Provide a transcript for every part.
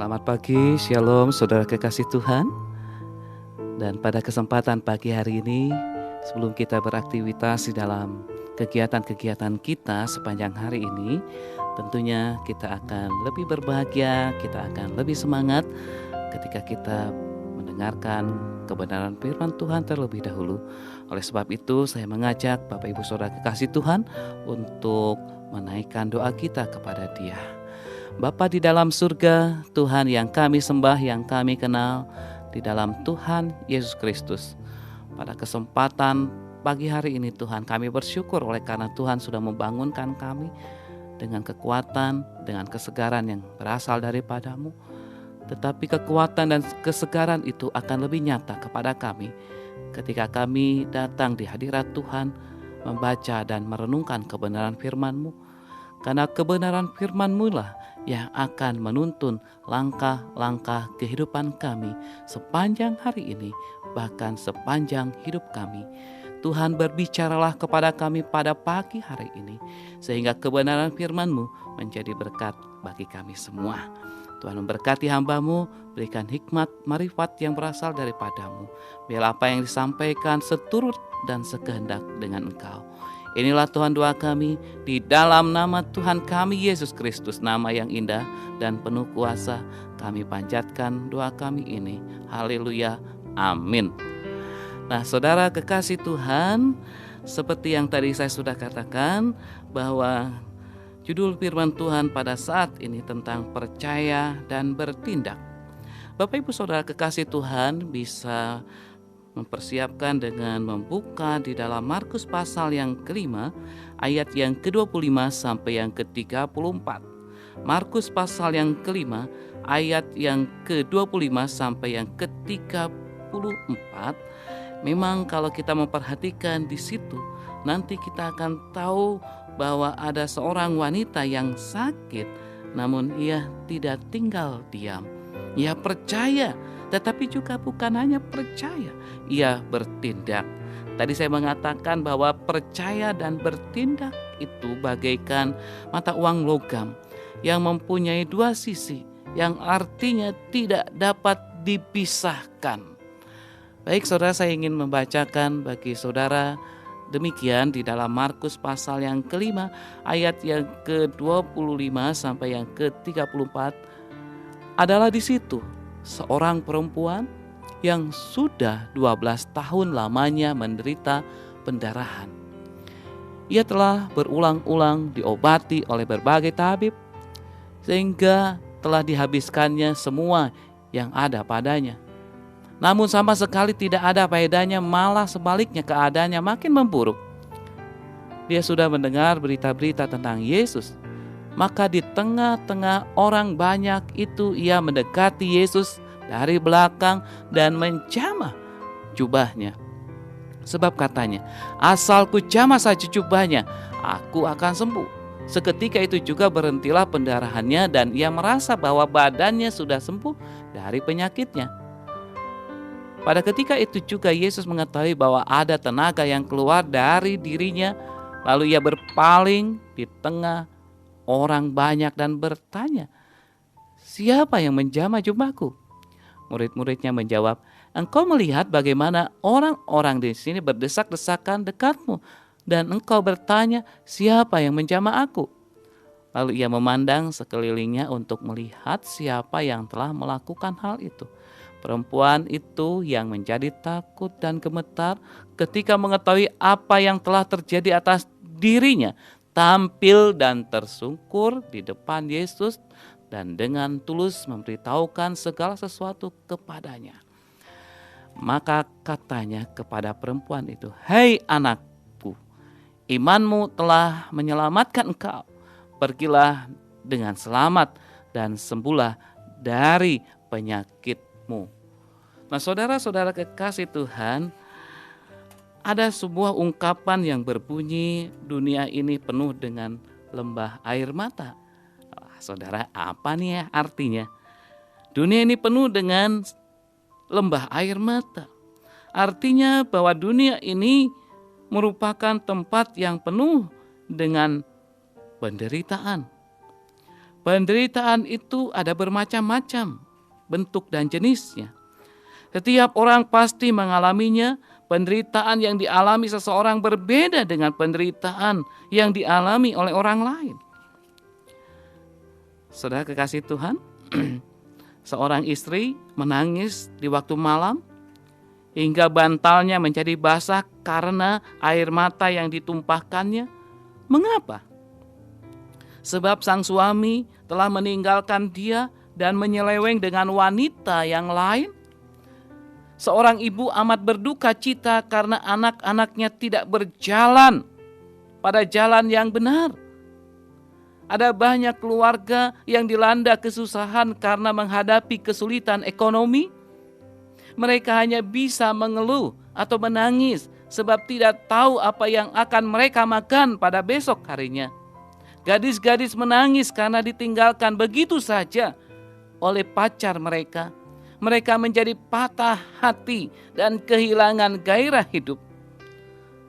Selamat pagi, Shalom saudara kekasih Tuhan. Dan pada kesempatan pagi hari ini, sebelum kita beraktivitas di dalam kegiatan-kegiatan kita sepanjang hari ini, tentunya kita akan lebih berbahagia, kita akan lebih semangat ketika kita mendengarkan kebenaran firman Tuhan terlebih dahulu. Oleh sebab itu, saya mengajak Bapak Ibu Saudara kekasih Tuhan untuk menaikkan doa kita kepada Dia. Bapa di dalam surga, Tuhan yang kami sembah, yang kami kenal, di dalam Tuhan Yesus Kristus. Pada kesempatan pagi hari ini Tuhan, kami bersyukur oleh karena Tuhan sudah membangunkan kami dengan kekuatan, dengan kesegaran yang berasal daripada-Mu. Tetapi kekuatan dan kesegaran itu akan lebih nyata kepada kami ketika kami datang di hadirat Tuhan, membaca dan merenungkan kebenaran firman-Mu. Karena kebenaran firman-Mu lah yang akan menuntun langkah-langkah kehidupan kami sepanjang hari ini, bahkan sepanjang hidup kami. Tuhan, berbicaralah kepada kami pada pagi hari ini, sehingga kebenaran firman-Mu menjadi berkat bagi kami semua. Tuhan memberkati hamba-Mu, berikan hikmat, marifat yang berasal daripada-Mu. Biar apa yang disampaikan seturut dan sekehendak dengan Engkau. Inilah Tuhan doa kami di dalam nama Tuhan kami Yesus Kristus, nama yang indah dan penuh kuasa. Kami panjatkan doa kami ini. Haleluya, amin. Nah, saudara kekasih Tuhan, seperti yang tadi saya sudah katakan bahwa judul firman Tuhan pada saat ini tentang percaya dan bertindak. Bapak Ibu Saudara kekasih Tuhan bisa mempersiapkan dengan membuka di dalam Markus pasal yang kelima, ayat yang ke-25 sampai yang ke-34. Markus pasal yang kelima, ayat yang ke-25 sampai yang ke-34. Memang kalau kita memperhatikan di situ, nanti kita akan tahu bahwa ada seorang wanita yang sakit, namun ia tidak tinggal diam. Ia percaya, tetapi juga bukan hanya percaya, ia bertindak. Tadi saya mengatakan bahwa percaya dan bertindak itu bagaikan mata uang logam yang mempunyai dua sisi, yang artinya tidak dapat dipisahkan. Baik saudara, saya ingin membacakan bagi saudara demikian di dalam Markus pasal yang kelima, ayat yang ke-25 sampai yang ke-34. Adalah di situ seorang perempuan yang sudah 12 tahun lamanya menderita pendarahan. Ia telah berulang-ulang diobati oleh berbagai tabib, sehingga telah dihabiskannya semua yang ada padanya. Namun sama sekali tidak ada faedahnya, malah sebaliknya keadaannya makin memburuk. Dia sudah mendengar berita-berita tentang Yesus. Maka di tengah-tengah orang banyak itu ia mendekati Yesus dari belakang dan menjamah jubahnya. Sebab katanya, asal ku jamah saja jubahnya, aku akan sembuh. Seketika itu juga berhentilah pendarahannya dan ia merasa bahwa badannya sudah sembuh dari penyakitnya. Pada ketika itu juga Yesus mengetahui bahwa ada tenaga yang keluar dari dirinya. Lalu ia berpaling di tengah orang banyak dan bertanya, siapa yang menjamah jubahku? Murid-muridnya menjawab, engkau melihat bagaimana orang-orang di sini berdesak-desakan dekatmu, dan engkau bertanya, siapa yang menjamah aku? Lalu ia memandang sekelilingnya untuk melihat siapa yang telah melakukan hal itu. Perempuan itu yang menjadi takut dan gemetar ketika mengetahui apa yang telah terjadi atas dirinya, tampil dan tersungkur di depan Yesus dan dengan tulus memberitahukan segala sesuatu kepadanya. Maka katanya kepada perempuan itu, hei anakku, imanmu telah menyelamatkan engkau. Pergilah dengan selamat dan sembuhlah dari penyakitmu. Nah, saudara-saudara kekasih Tuhan, ada sebuah ungkapan yang berbunyi, dunia ini penuh dengan lembah air mata. Saudara, apa nih ya artinya? Dunia ini penuh dengan lembah air mata. Artinya bahwa dunia ini merupakan tempat yang penuh dengan penderitaan. Penderitaan itu ada bermacam-macam bentuk dan jenisnya. Setiap orang pasti mengalaminya. Penderitaan yang dialami seseorang berbeda dengan penderitaan yang dialami oleh orang lain. Saudara kekasih Tuhan, seorang istri menangis di waktu malam hingga bantalnya menjadi basah karena air mata yang ditumpahkannya. Mengapa? Sebab sang suami telah meninggalkan dia dan menyeleweng dengan wanita yang lain. Seorang ibu amat berduka cita karena anak-anaknya tidak berjalan pada jalan yang benar. Ada banyak keluarga yang dilanda kesusahan karena menghadapi kesulitan ekonomi. Mereka hanya bisa mengeluh atau menangis sebab tidak tahu apa yang akan mereka makan pada besok harinya. Gadis-gadis menangis karena ditinggalkan begitu saja oleh pacar mereka. Mereka menjadi patah hati dan kehilangan gairah hidup.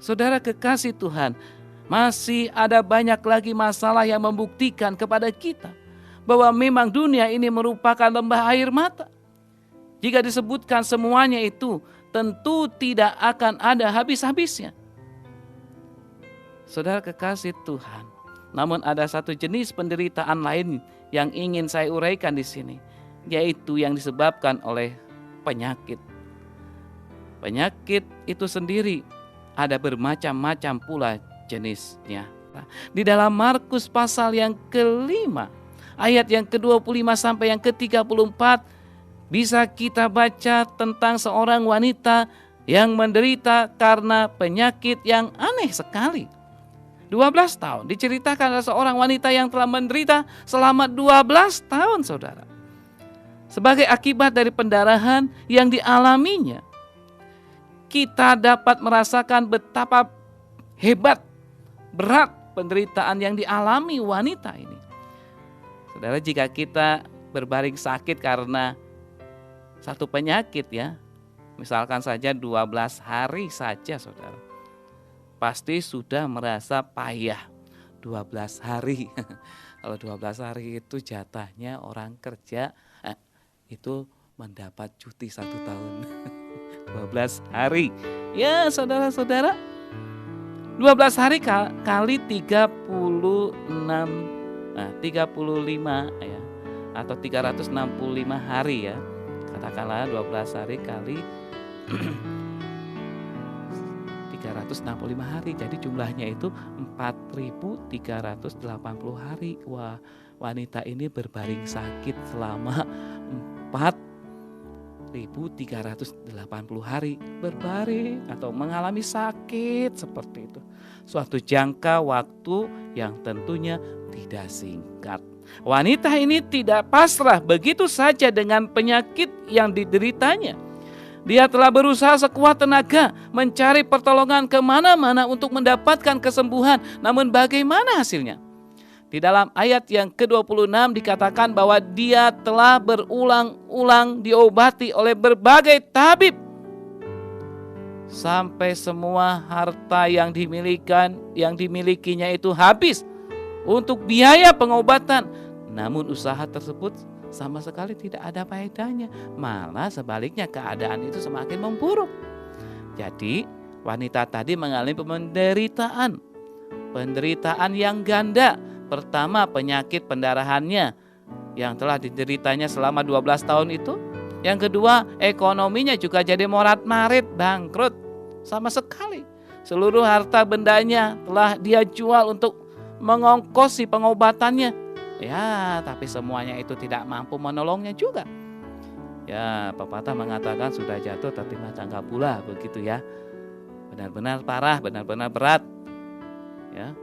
Saudara kekasih Tuhan, masih ada banyak lagi masalah yang membuktikan kepada kita bahwa memang dunia ini merupakan lembah air mata. Jika disebutkan semuanya itu, tentu tidak akan ada habis-habisnya. Saudara kekasih Tuhan, namun ada satu jenis penderitaan lain yang ingin saya uraikan di sini, yaitu yang disebabkan oleh penyakit. Penyakit itu sendiri ada bermacam-macam pula jenisnya. Di dalam Markus pasal yang ke-5, ayat yang ke-25 sampai yang ke-34, bisa kita baca tentang seorang wanita yang menderita karena penyakit yang aneh sekali. 12 tahun diceritakan ada seorang wanita yang telah menderita selama 12 tahun, saudara. Sebagai akibat dari pendarahan yang dialaminya, kita dapat merasakan betapa hebat, berat penderitaan yang dialami wanita ini. Saudara, jika kita berbaring sakit karena satu penyakit ya, misalkan saja 12 hari saja, saudara, pasti sudah merasa payah. 12 hari. Kalau 12 hari itu jatahnya orang kerja itu mendapat cuti 1 tahun. 12 hari. Ya saudara-saudara, 12 hari kali 35 ya, atau 365 hari ya. Katakanlah 12 hari kali 365 hari. Jadi jumlahnya itu 4.380 hari. Wah, wanita ini berbaring sakit selama 4.380 hari berbaring atau mengalami sakit seperti itu. Suatu jangka waktu yang tentunya tidak singkat. Wanita ini tidak pasrah begitu saja dengan penyakit yang dideritanya. Dia telah berusaha sekuat tenaga mencari pertolongan kemana-mana untuk mendapatkan kesembuhan. Namun bagaimana hasilnya? Di dalam ayat yang ke-26 dikatakan bahwa dia telah berulang-ulang diobati oleh berbagai tabib. Sampai semua harta yang dimilikinya itu habis untuk biaya pengobatan. Namun usaha tersebut sama sekali tidak ada faedahnya. Malah sebaliknya keadaan itu semakin memburuk. Jadi wanita tadi mengalami penderitaan yang ganda. Pertama, penyakit pendarahannya yang telah dideritanya selama 12 tahun itu. Yang kedua, ekonominya juga jadi morat-marit, bangkrut sama sekali. Seluruh harta bendanya telah dia jual untuk mengongkosi pengobatannya. Ya, tapi semuanya itu tidak mampu menolongnya juga. Ya, pepatah mengatakan sudah jatuh tapi tangga pula, begitu ya. Benar-benar parah, benar-benar berat. Ya.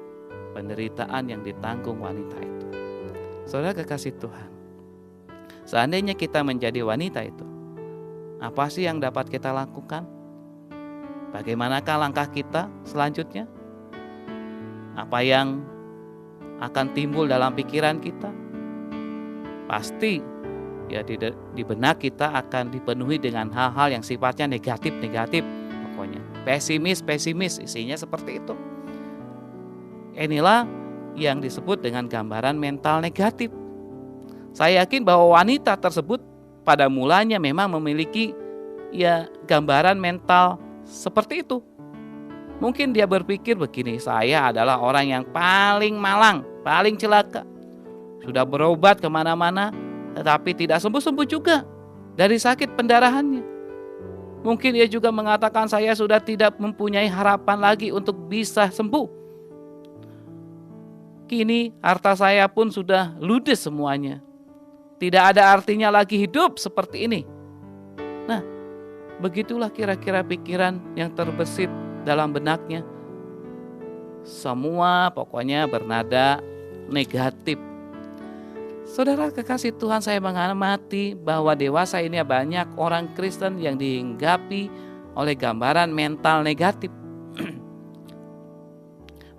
Penderitaan yang ditanggung wanita itu. Saudara kekasih Tuhan, seandainya kita menjadi wanita itu, apa sih yang dapat kita lakukan? Bagaimanakah langkah kita selanjutnya? Apa yang akan timbul dalam pikiran kita? Pasti ya di benak kita akan dipenuhi dengan hal-hal yang sifatnya negatif pokoknya. Pesimis, isinya seperti itu. Inilah yang disebut dengan gambaran mental negatif. Saya yakin bahwa wanita tersebut pada mulanya memang memiliki gambaran mental seperti itu. Mungkin dia berpikir begini, saya adalah orang yang paling malang, paling celaka. Sudah berobat kemana-mana, tetapi tidak sembuh-sembuh juga dari sakit pendarahannya. Mungkin ia juga mengatakan, saya sudah tidak mempunyai harapan lagi untuk bisa sembuh. Kini harta saya pun sudah ludes semuanya. Tidak ada artinya lagi hidup seperti ini. Nah, begitulah kira-kira pikiran yang terbesit dalam benaknya. Semua pokoknya bernada negatif. Saudara kekasih Tuhan, saya mengamati bahwa dewasa ini banyak orang Kristen yang dihinggapi oleh gambaran mental negatif.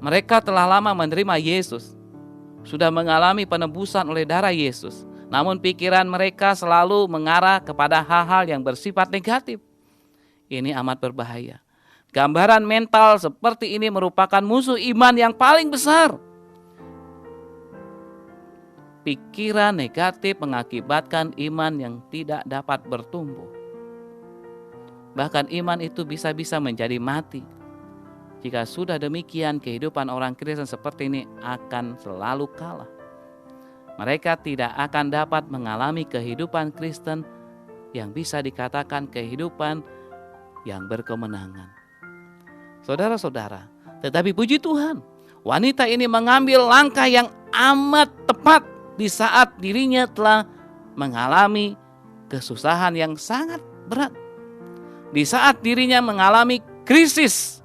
Mereka telah lama menerima Yesus, sudah mengalami penebusan oleh darah Yesus. Namun pikiran mereka selalu mengarah kepada hal-hal yang bersifat negatif. Ini amat berbahaya. Gambaran mental seperti ini merupakan musuh iman yang paling besar. Pikiran negatif mengakibatkan iman yang tidak dapat bertumbuh. Bahkan iman itu bisa-bisa menjadi mati. Jika sudah demikian, kehidupan orang Kristen seperti ini akan selalu kalah. Mereka tidak akan dapat mengalami kehidupan Kristen yang bisa dikatakan kehidupan yang berkemenangan. Saudara-saudara, tetapi puji Tuhan, wanita ini mengambil langkah yang amat tepat di saat dirinya telah mengalami kesusahan yang sangat berat. Di saat dirinya mengalami krisis,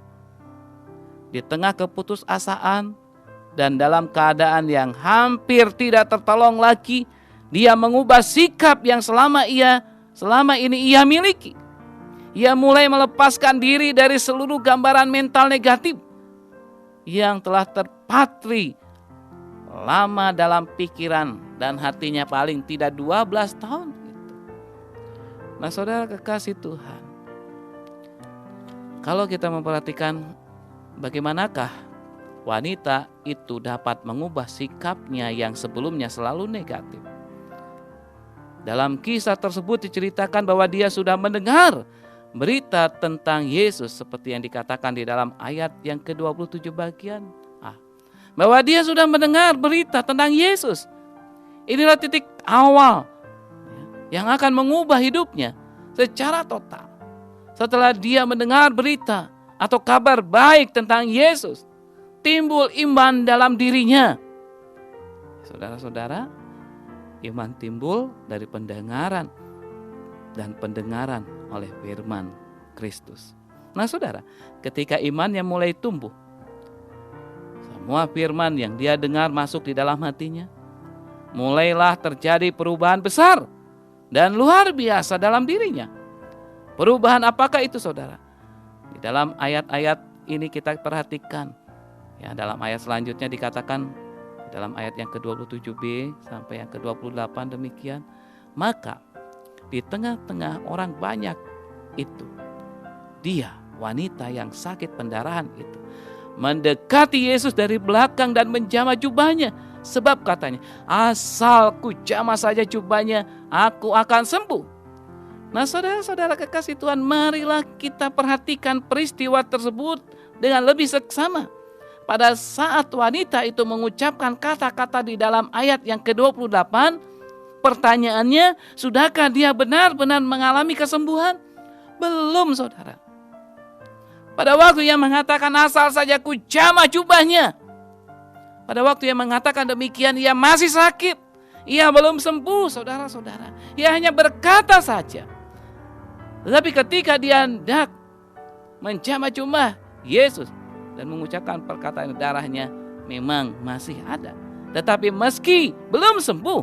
di tengah keputusasaan dan dalam keadaan yang hampir tidak tertolong lagi, dia mengubah sikap yang selama ini ia miliki. Ia mulai melepaskan diri dari seluruh gambaran mental negatif yang telah terpatri lama dalam pikiran dan hatinya, paling tidak 12 tahun. Nah, saudara kekasih Tuhan, kalau kita memperhatikan bagaimanakah wanita itu dapat mengubah sikapnya yang sebelumnya selalu negatif. Dalam kisah tersebut diceritakan bahwa dia sudah mendengar berita tentang Yesus seperti yang dikatakan di dalam ayat yang ke-27 bagian A. Bahwa dia sudah mendengar berita tentang Yesus. Inilah titik awal yang akan mengubah hidupnya secara total. Setelah dia mendengar berita atau kabar baik tentang Yesus, timbul iman dalam dirinya. Saudara-saudara, iman timbul dari pendengaran dan pendengaran oleh firman Kristus. Nah, saudara, ketika imannya mulai tumbuh, semua firman yang dia dengar masuk di dalam hatinya, mulailah terjadi perubahan besar dan luar biasa dalam dirinya. Perubahan apakah itu, saudara? Di dalam ayat-ayat ini kita perhatikan. Ya, dalam ayat selanjutnya dikatakan, dalam ayat yang ke-27b sampai yang ke-28 demikian. Maka di tengah-tengah orang banyak itu, dia, wanita yang sakit pendarahan itu, mendekati Yesus dari belakang dan menjamah jubahnya. Sebab katanya, asal ku jamah saja jubahnya, aku akan sembuh. Nah, saudara-saudara kekasih Tuhan, marilah kita perhatikan peristiwa tersebut dengan lebih seksama. Pada saat wanita itu mengucapkan kata-kata di dalam ayat yang ke-28, pertanyaannya, sudahkah dia benar-benar mengalami kesembuhan? Belum, saudara. Pada waktu ia mengatakan asal saja ku jamah jubahnya, pada waktu ia mengatakan demikian, ia masih sakit. Ia belum sembuh, saudara-saudara. Ia hanya berkata saja. Tetapi ketika dia hendak menjamah jubah Yesus dan mengucapkan perkataan, darahnya memang masih ada. Tetapi meski belum sembuh,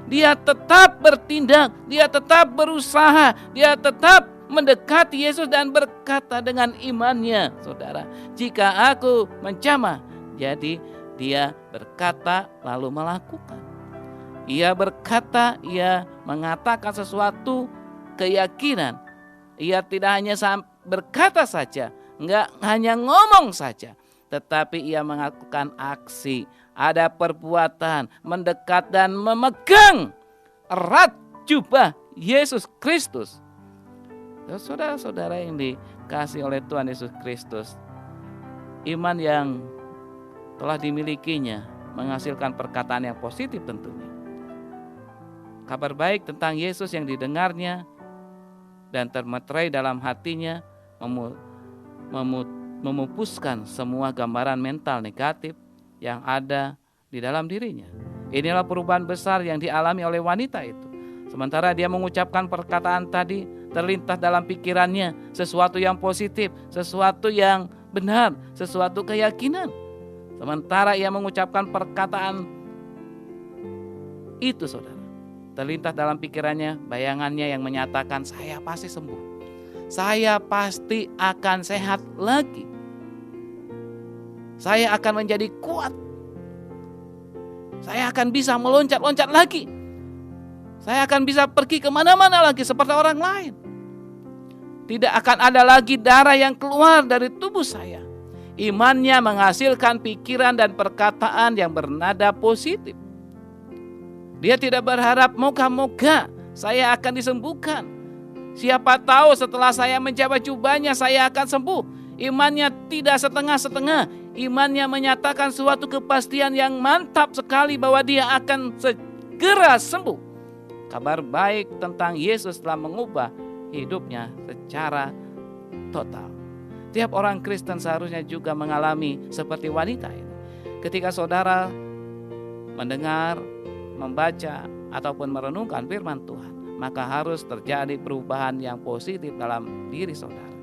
dia tetap bertindak, dia tetap berusaha, dia tetap mendekati Yesus dan berkata dengan imannya, saudara, jika aku menjamah. Jadi dia berkata lalu melakukan. Ia berkata, ia mengatakan sesuatu keyakinan. Ia tidak hanya berkata saja, enggak hanya ngomong saja, tetapi ia melakukan aksi. Ada perbuatan, mendekat dan memegang erat jubah Yesus Kristus. Saudara-saudara yang dikasihi oleh Tuhan Yesus Kristus, iman yang telah dimilikinya menghasilkan perkataan yang positif tentunya. Kabar baik tentang Yesus yang didengarnya dan termeterai dalam hatinya memupuskan semua gambaran mental negatif yang ada di dalam dirinya. Inilah perubahan besar yang dialami oleh wanita itu. Sementara dia mengucapkan perkataan tadi, terlintas dalam pikirannya sesuatu yang positif, sesuatu yang benar, sesuatu keyakinan. Sementara ia mengucapkan perkataan itu, saudara, terlintas dalam pikirannya bayangannya yang menyatakan, saya pasti sembuh, saya pasti akan sehat lagi, saya akan menjadi kuat, saya akan bisa meloncat-loncat lagi, saya akan bisa pergi kemana-mana lagi seperti orang lain. Tidak akan ada lagi darah yang keluar dari tubuh saya. Imannya menghasilkan pikiran dan perkataan yang bernada positif. Dia tidak berharap moga-moga saya akan disembuhkan. Siapa tahu setelah saya menjabat jubahnya saya akan sembuh. Imannya tidak setengah-setengah. Imannya menyatakan suatu kepastian yang mantap sekali bahwa dia akan segera sembuh. Kabar baik tentang Yesus telah mengubah hidupnya secara total. Tiap orang Kristen seharusnya juga mengalami seperti wanita ini. Ketika saudara mendengar, membaca, ataupun merenungkan firman Tuhan, maka harus terjadi perubahan yang positif dalam diri saudara.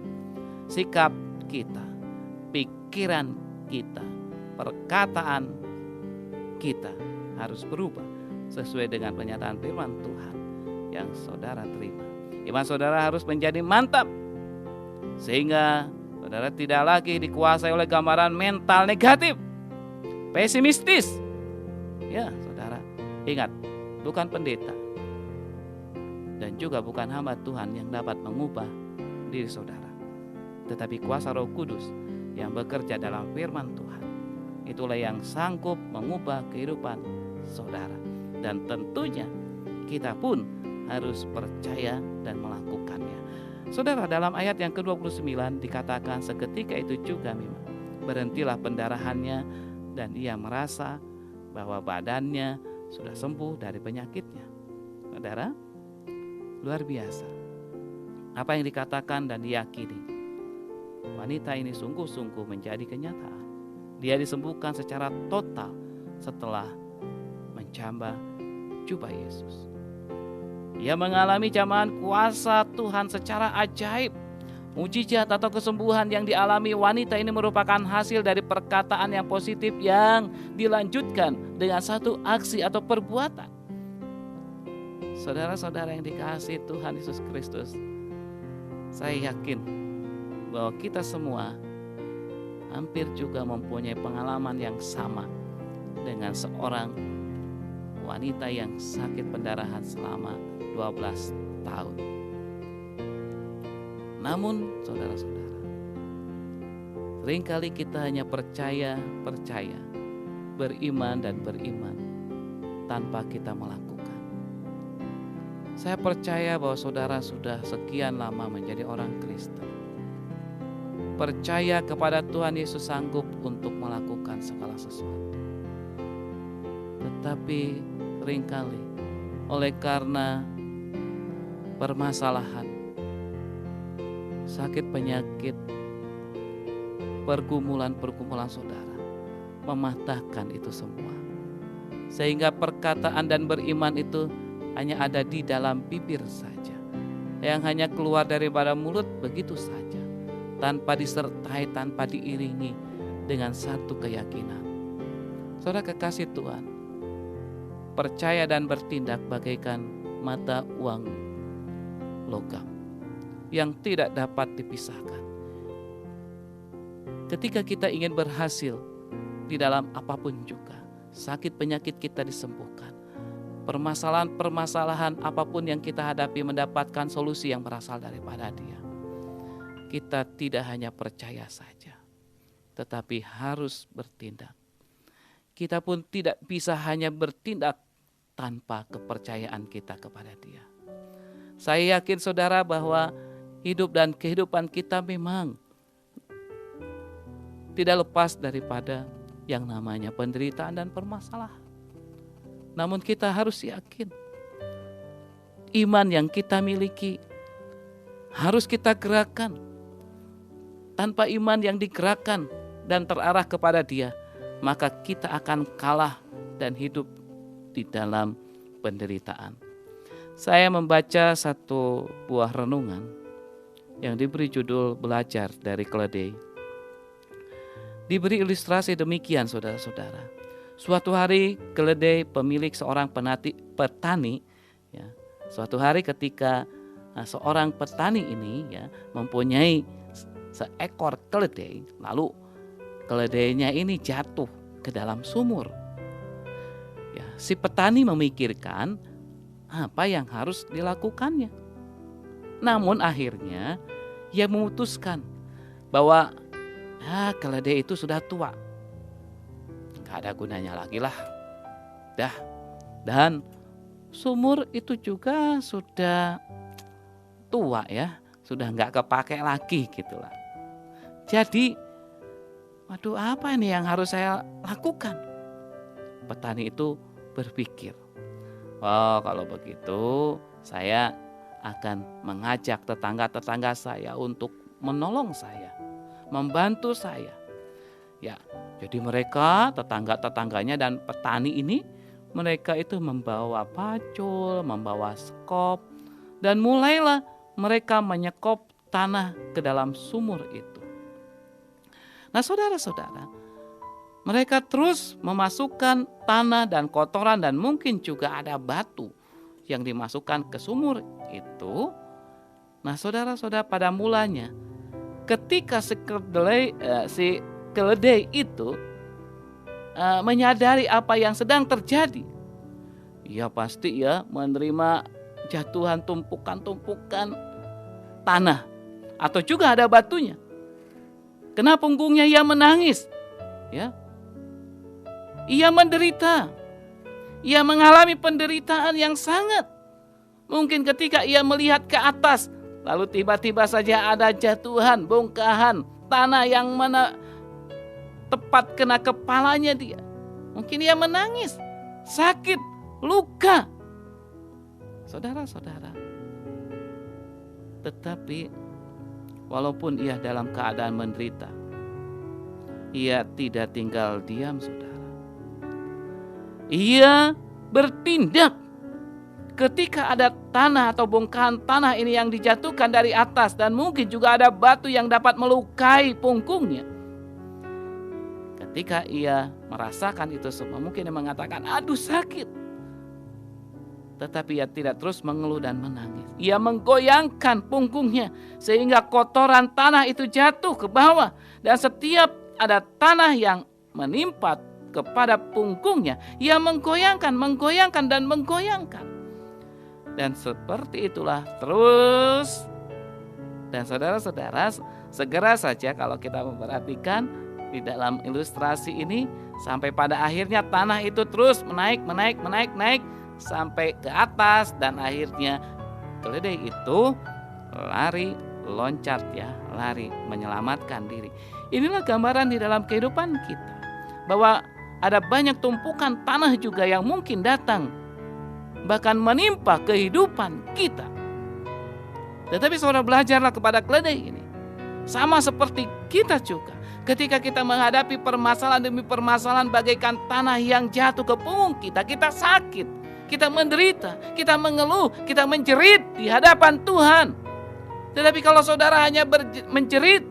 Sikap kita, pikiran kita, perkataan kita harus berubah sesuai dengan pernyataan firman Tuhan yang saudara terima. Iman saudara harus menjadi mantap sehingga saudara tidak lagi dikuasai oleh gambaran mental negatif, pesimistis. Ya, saudara, ingat, bukan pendeta dan juga bukan hamba Tuhan yang dapat mengubah diri saudara, tetapi kuasa Roh Kudus yang bekerja dalam firman Tuhan. Itulah yang sanggup mengubah kehidupan saudara. Dan tentunya kita pun harus percaya dan melakukannya. Saudara, dalam ayat yang ke-29 dikatakan seketika itu juga memang berhentilah pendarahannya dan ia merasa bahwa badannya sudah sembuh dari penyakitnya. Saudara, luar biasa apa yang dikatakan dan diyakini. Wanita ini sungguh-sungguh menjadi kenyataan. Dia disembuhkan secara total setelah menjamah jubah Yesus. Ia mengalami jamahan kuasa Tuhan secara ajaib. Mujizat atau kesembuhan yang dialami wanita ini merupakan hasil dari perkataan yang positif yang dilanjutkan dengan satu aksi atau perbuatan. Saudara-saudara yang dikasihi Tuhan Yesus Kristus, saya yakin bahwa kita semua hampir juga mempunyai pengalaman yang sama dengan seorang wanita yang sakit pendarahan selama 12 tahun. Namun saudara-saudara, seringkali kita hanya percaya, beriman dan beriman tanpa kita melakukan. Saya percaya bahwa saudara sudah sekian lama menjadi orang Kristen, percaya kepada Tuhan Yesus sanggup untuk melakukan segala sesuatu. Tetapi seringkali oleh karena permasalahan, sakit penyakit, pergumulan saudara mematahkan itu semua. Sehingga perkataan dan beriman itu hanya ada di dalam bibir saja, yang hanya keluar daripada mulut begitu saja, tanpa disertai, tanpa diiringi dengan satu keyakinan. Saudara kekasih Tuhan, percaya dan bertindak bagaikan mata uang logam yang tidak dapat dipisahkan. Ketika kita ingin berhasil di dalam apapun juga, sakit penyakit kita disembuhkan, permasalahan apapun yang kita hadapi mendapatkan solusi yang berasal daripada Dia. Kita tidak hanya percaya saja, tetapi harus bertindak. Kita pun tidak bisa hanya bertindak tanpa kepercayaan kita kepada Dia. Saya yakin saudara bahwa hidup dan kehidupan kita memang tidak lepas daripada yang namanya penderitaan dan permasalahan. Namun kita harus yakin iman yang kita miliki harus kita gerakkan. Tanpa iman yang digerakkan dan terarah kepada Dia, maka kita akan kalah dan hidup di dalam penderitaan. Saya membaca satu buah renungan yang diberi judul Belajar dari Keledai. Diberi ilustrasi demikian, saudara-saudara. Suatu hari keledai pemilik seorang petani, ya, suatu hari ketika seorang petani ini ya mempunyai seekor keledai, lalu keledainya ini jatuh ke dalam sumur. Ya, si petani memikirkan apa yang harus dilakukannya. Namun akhirnya ia memutuskan bahwa keledai itu sudah tua, gak ada gunanya lagi lah. Dan sumur itu juga sudah tua ya, sudah gak kepake lagi gitulah. Jadi, waduh, apa ini yang harus saya lakukan? Petani itu berpikir, oh kalau begitu saya akan mengajak tetangga-tetangga saya untuk menolong saya, membantu saya. Ya, jadi mereka, tetangga-tetangganya dan petani ini, mereka itu membawa pacul, membawa skop, dan mulailah mereka menyekop tanah ke dalam sumur itu. Nah, saudara-saudara, mereka terus memasukkan tanah dan kotoran dan mungkin juga ada batu yang dimasukkan ke sumur itu. Nah, saudara-saudara, pada mulanya ketika si keledai itu menyadari apa yang sedang terjadi, ia pasti ya menerima jatuhan tumpukan-tumpukan tanah atau juga ada batunya. Kena punggungnya ia menangis, ya. Ia menderita. Ia mengalami penderitaan yang sangat. Mungkin ketika ia melihat ke atas, lalu tiba-tiba saja ada jatuhan, bongkahan tanah yang mana tepat kena kepalanya dia. Mungkin ia menangis, sakit, luka. Saudara-saudara, tetapi walaupun ia dalam keadaan menderita, ia tidak tinggal diam, saudara. Ia bertindak. Ketika ada tanah atau bongkahan tanah ini yang dijatuhkan dari atas dan mungkin juga ada batu yang dapat melukai punggungnya. Ketika ia merasakan itu semua, mungkin ia mengatakan, aduh sakit. Tetapi ia tidak terus mengeluh dan menangis. Ia menggoyangkan punggungnya sehingga kotoran tanah itu jatuh ke bawah. Dan setiap ada tanah yang menimpa kepada punggungnya, ia menggoyangkan dan menggoyangkan. Dan seperti itulah terus. Dan saudara-saudara, segera saja kalau kita memperhatikan di dalam ilustrasi ini, sampai pada akhirnya tanah itu terus menaik sampai ke atas, dan akhirnya keledai itu lari, loncat ya, lari menyelamatkan diri. Inilah gambaran di dalam kehidupan kita, bahwa ada banyak tumpukan tanah juga yang mungkin datang bahkan menimpa kehidupan kita. Tetapi saudara, belajarlah kepada keledai ini. Sama seperti kita juga, ketika kita menghadapi permasalahan demi permasalahan bagaikan tanah yang jatuh ke punggung kita, kita sakit, kita menderita, kita mengeluh, kita menjerit di hadapan Tuhan. Tetapi kalau saudara hanya menjerit,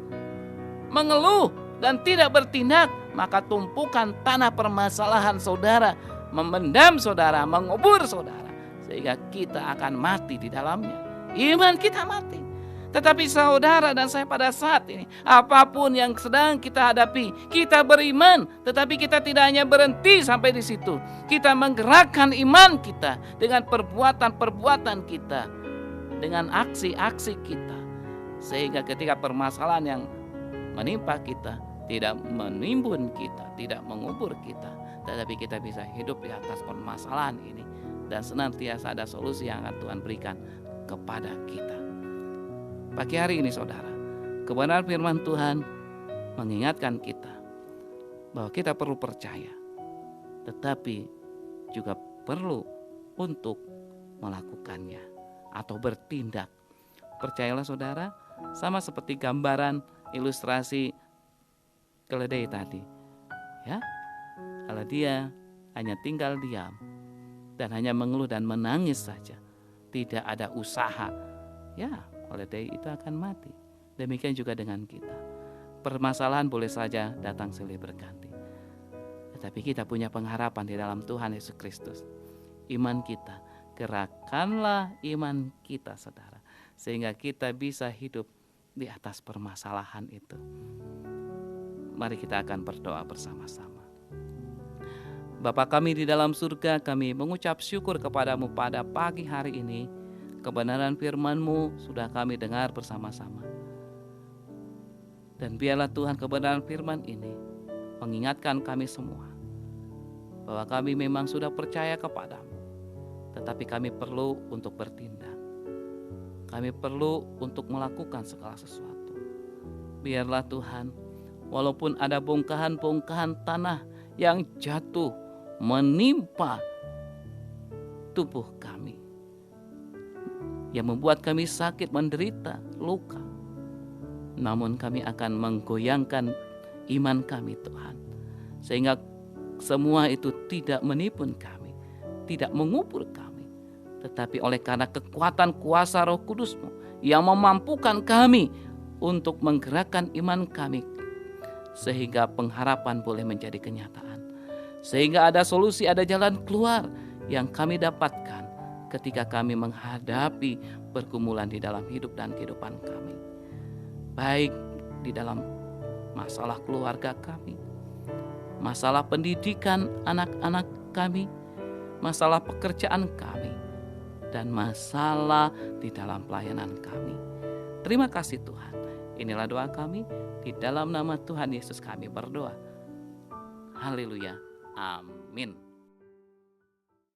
mengeluh dan tidak bertindak, maka tumpukan tanah permasalahan saudara memendam saudara, mengubur saudara, sehingga kita akan mati di dalamnya. Iman kita mati. Tetapi saudara dan saya pada saat ini, apapun yang sedang kita hadapi, kita beriman, tetapi kita tidak hanya berhenti sampai di situ. Kita menggerakkan iman kita dengan perbuatan-perbuatan kita, dengan aksi-aksi kita, sehingga ketika permasalahan yang menimpa kita tidak menimbun kita, tidak mengubur kita, tetapi kita bisa hidup di atas permasalahan ini dan senantiasa ada solusi yang akan Tuhan berikan kepada kita. Pagi hari ini saudara, kebenaran firman Tuhan mengingatkan kita bahwa kita perlu percaya, tetapi juga perlu untuk melakukannya atau bertindak. Percayalah saudara, sama seperti gambaran ilustrasi keledai tadi. Ya, kalau dia hanya tinggal diam dan hanya mengeluh dan menangis saja, tidak ada usaha, ya keledai itu akan mati. Demikian juga dengan kita. Permasalahan boleh saja datang silih berganti, tetapi kita punya pengharapan di dalam Tuhan Yesus Kristus. Iman kita, gerakanlah iman kita saudara, sehingga kita bisa hidup di atas permasalahan itu. Mari kita akan berdoa bersama-sama. Bapa kami di dalam surga, kami mengucap syukur kepadamu pada pagi hari ini. Kebenaran firman-Mu sudah kami dengar bersama-sama. Dan biarlah Tuhan kebenaran firman ini mengingatkan kami semua bahwa kami memang sudah percaya kepadamu, tetapi kami perlu untuk bertindak. Kami perlu untuk melakukan segala sesuatu. Biarlah Tuhan, walaupun ada bongkahan-bongkahan tanah yang jatuh menimpa tubuh kami, yang membuat kami sakit, menderita, luka, namun kami akan menggoyangkan iman kami Tuhan, sehingga semua itu tidak menipu kami, tidak mengubur kami, tetapi oleh karena kekuatan kuasa Roh Kudus-Mu yang memampukan kami untuk menggerakkan iman kami, sehingga pengharapan boleh menjadi kenyataan, sehingga ada solusi, ada jalan keluar yang kami dapatkan ketika kami menghadapi pergumulan di dalam hidup dan kehidupan kami, baik di dalam masalah keluarga kami, masalah pendidikan anak-anak kami, masalah pekerjaan kami, dan masalah di dalam pelayanan kami. Terima kasih Tuhan. Inilah doa kami, di dalam nama Tuhan Yesus kami berdoa. Haleluya. Amin.